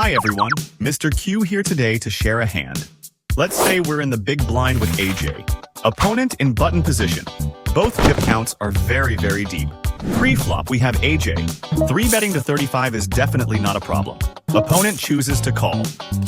Hi everyone, Mr. Q here today to share a hand. Let's say we're in the big blind with AJ. Opponent in button position. Both chip counts are very deep. Pre-flop we have AJ. 3-betting to 35 is definitely not a problem. Opponent chooses to call.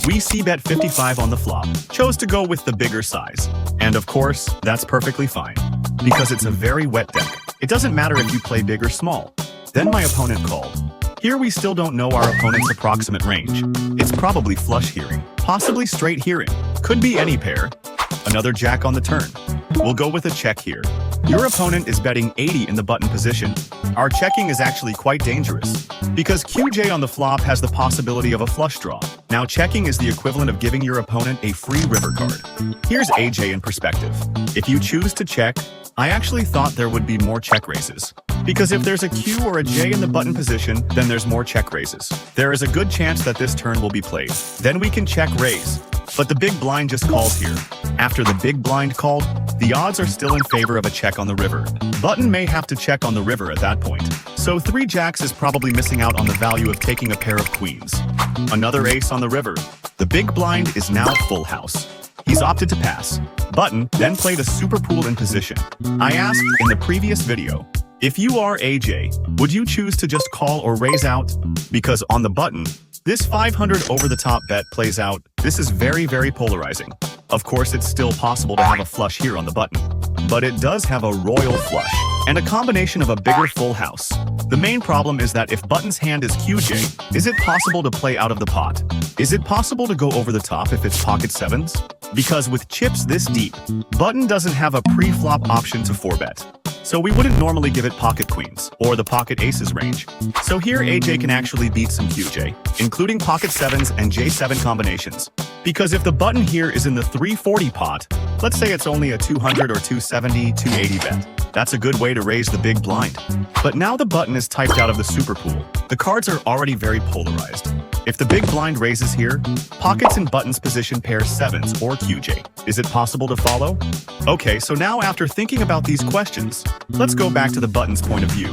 We c-bet 55 on the flop, chose to go with the bigger size. And of course, that's perfectly fine. Because it's a very wet deck. It doesn't matter if you play big or small. Then my opponent called. Here we still don't know our opponent's approximate range. It's probably flush hearing, possibly straight hearing, could be any pair. Another jack on the turn. We'll go with a check here. Your opponent is betting 80 in the button position. Our checking is actually quite dangerous, because QJ on the flop has the possibility of a flush draw. Now checking is the equivalent of giving your opponent a free river card. Here's AJ in perspective. If you choose to check, I actually thought there would be more check raises. Because if there's a Q or a J in the button position, then there's more check raises. There is a good chance that this turn will be played. Then we can check raise. But the big blind just calls here. After the big blind called, the odds are still in favor of a check on the river. Button may have to check on the river at that point. So 3 jacks is probably missing out on the value of taking a pair of queens. Another ace on the river. The big blind is now full house. He's opted to pass. Button then played a super pool in position. I asked in the previous video, if you are AJ, would you choose to just call or raise out? Because on the button, this 500 over-the-top bet plays out. This is very polarizing. Of course, it's still possible to have a flush here on the button, but it does have a royal flush and a combination of a bigger full house. The main problem is that if button's hand is QJ, is it possible to play out of the pot? Is it possible to go over the top if it's pocket sevens? Because with chips this deep, button doesn't have a pre-flop option to 4-bet. So we wouldn't normally give it pocket queens, or the pocket aces range. So here AJ can actually beat some QJ, including pocket sevens and J7 combinations. Because if the button here is in the 340 pot, let's say it's only a 200 or 270, 280 bet. That's a good way to raise the big blind. But now the button is typed out of the super pool. The cards are already very polarized. If the big blind raises here, pockets and buttons position pair sevens or QJ. Is it possible to follow? Okay, so now after thinking about these questions, let's go back to the button's point of view.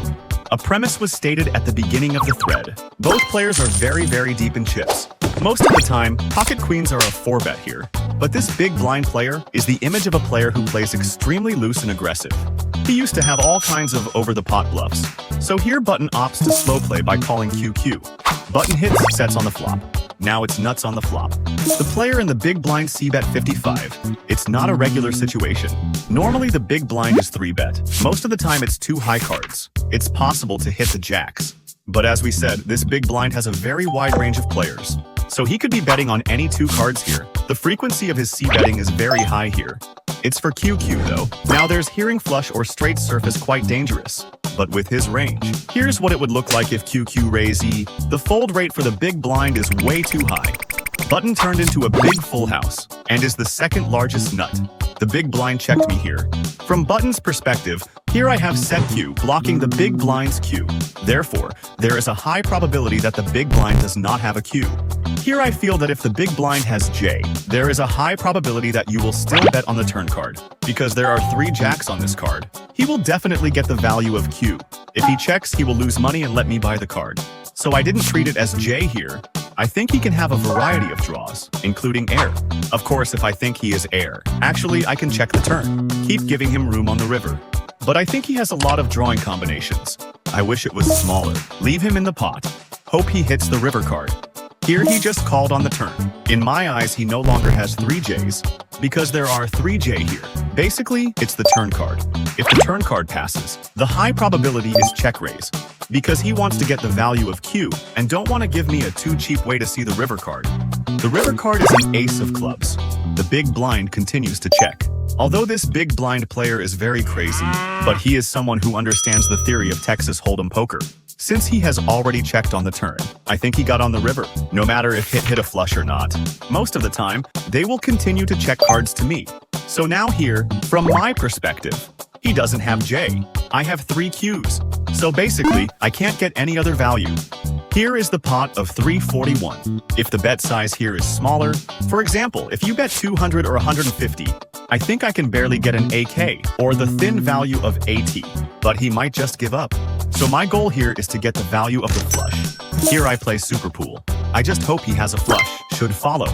A premise was stated at the beginning of the thread. Both players are very deep in chips. Most of the time, pocket queens are a 4-bet here. But this big blind player is the image of a player who plays extremely loose and aggressive. He used to have all kinds of over-the-pot bluffs. So here button opts to slow play by calling QQ. Button hits sets on the flop. Now it's nuts on the flop. The player in the big blind c-bet 55. It's not a regular situation. Normally the big blind is 3-bet. Most of the time it's 2 high cards. It's possible to hit the jacks. But as we said, this big blind has a very wide range of players. So he could be betting on any 2 cards here. The frequency of his c-betting is very high here. It's for QQ though. Now there's hearing flush or straight surface quite dangerous. But with his range, here's what it would look like if QQ raise E. The fold rate for the big blind is way too high. Button turned into a big full house and is the second largest nut. The big blind checked me here. From button's perspective, here I have set Q blocking the big blind's Q. Therefore, there is a high probability that the big blind does not have a Q. Here I feel that if the big blind has J, there is a high probability that you will still bet on the turn card. Because there are 3 jacks on this card, he will definitely get the value of Q. If he checks, he will lose money and let me buy the card. So I didn't treat it as J here. I think he can have a variety of draws, including air. Of course, if I think he is air, actually I can check the turn. Keep giving him room on the river. But I think he has a lot of drawing combinations. I wish it was smaller. Leave him in the pot. Hope he hits the river card. Here he just called on the turn. In my eyes, he no longer has 3 Js, because there are 3 J here. Basically, it's the turn card. If the turn card passes, the high probability is check raise, because he wants to get the value of Q and don't want to give me a too cheap way to see the river card. The river card is an ace of clubs. The big blind continues to check. Although this big blind player is very crazy, but he is someone who understands the theory of Texas Hold'em poker. Since he has already checked on the turn, I think he got on the river, no matter if hit a flush or not. Most of the time, they will continue to check cards to me. So now here, from my perspective, he doesn't have J. I have 3 Qs. So basically, I can't get any other value. Here is the pot of 341. If the bet size here is smaller, for example, if you bet 200 or 150, I think I can barely get an AK, or the thin value of AT, but he might just give up. So my goal here is to get the value of the flush. Here I play Super Pool. I just hope he has a flush. Should follow.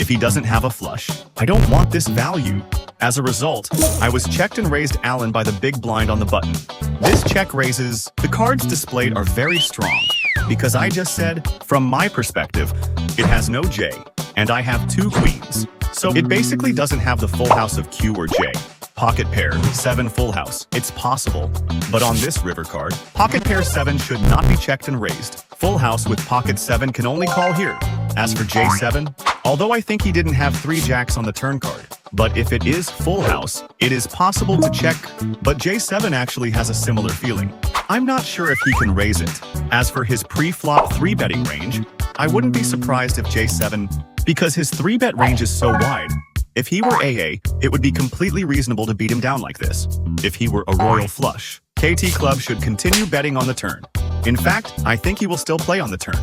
If he doesn't have a flush, I don't want this value. As a result, I was checked and raised Allen by the big blind on the button. This check raises. The cards displayed are very strong, because I just said, from my perspective, it has no J, and I have 2 queens. So it basically doesn't have the full house of Q or J. Pocket pair, 7 full house. It's possible. But on this river card, pocket pair 7 should not be checked and raised. Full house with pocket 7 can only call here. As for J7, although I think he didn't have 3 jacks on the turn card, but if it is full house, it is possible to check, but J7 actually has a similar feeling. I'm not sure if he can raise it. As for his pre-flop 3-betting range, I wouldn't be surprised if J7, because his 3-bet range is so wide. If he were AA, it would be completely reasonable to beat him down like this. If he were a royal flush, KT Club should continue betting on the turn. In fact, I think he will still play on the turn.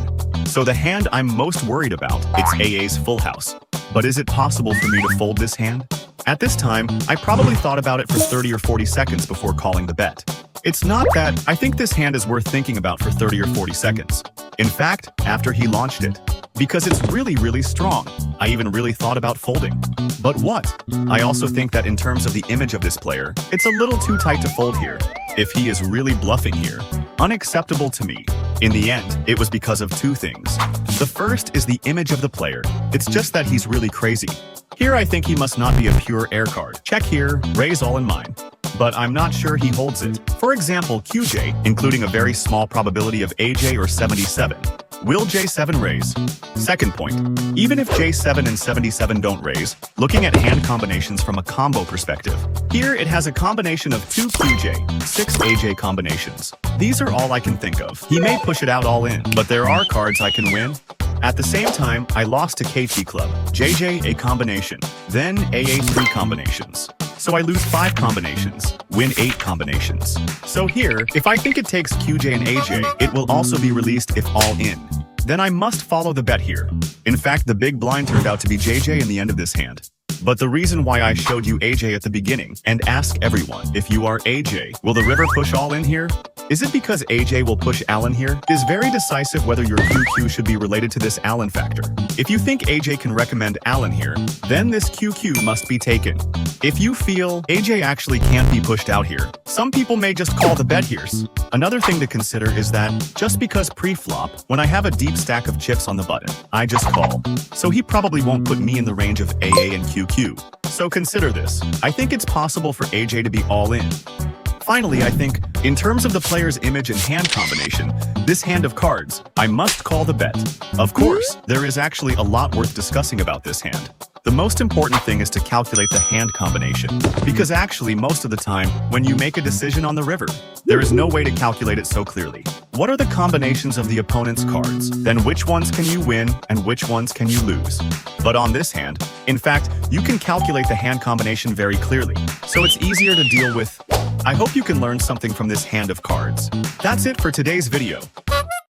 So the hand I'm most worried about, it's AA's full house. But is it possible for me to fold this hand? At this time, I probably thought about it for 30 or 40 seconds before calling the bet. It's not that I think this hand is worth thinking about for 30 or 40 seconds. In fact, after he launched it, because it's really strong, I even really thought about folding. But what? I also think that in terms of the image of this player, it's a little too tight to fold here. If he is really bluffing here, unacceptable to me. In the end, it was because of 2 things. The first is the image of the player. It's just that he's really crazy. Here I think he must not be a pure air card. Check here, raise all in mine. But I'm not sure he holds it. For example, QJ, including a very small probability of AJ or 77. Will J7 raise? Second point, even if J7 and 77 don't raise, looking at hand combinations from a combo perspective, here it has a combination of 2 QJ, 6 AJ combinations. These are all I can think of. He may push it out all in, but there are cards I can win. At the same time, I lost to KT Club, JJ a combination, then AA 3 combinations. So I lose 5 combinations, win 8 combinations. So here, if I think it takes QJ and AJ, it will also be released if all in. Then I must follow the bet here. In fact, the big blind turned out to be JJ in the end of this hand. But the reason why I showed you AJ at the beginning and ask everyone, if you are AJ, will the river push all in here? Is it because AJ will push Allen here? It is very decisive whether your QQ should be related to this Allen factor. If you think AJ can recommend Allen here, then this QQ must be taken. If you feel AJ actually can't be pushed out here, some people may just call the bet here. Another thing to consider is that just because pre-flop, when I have a deep stack of chips on the button, I just call. So he probably won't put me in the range of AA and QQ. So consider this. I think it's possible for AJ to be all in. Finally, I think, in terms of the player's image and hand combination, this hand of cards, I must call the bet. Of course, there is actually a lot worth discussing about this hand. The most important thing is to calculate the hand combination, because actually most of the time, when you make a decision on the river, there is no way to calculate it so clearly. What are the combinations of the opponent's cards? Then which ones can you win and which ones can you lose? But on this hand, in fact, you can calculate the hand combination very clearly, so it's easier to deal with. I hope you can learn something from this hand of cards. That's it for today's video.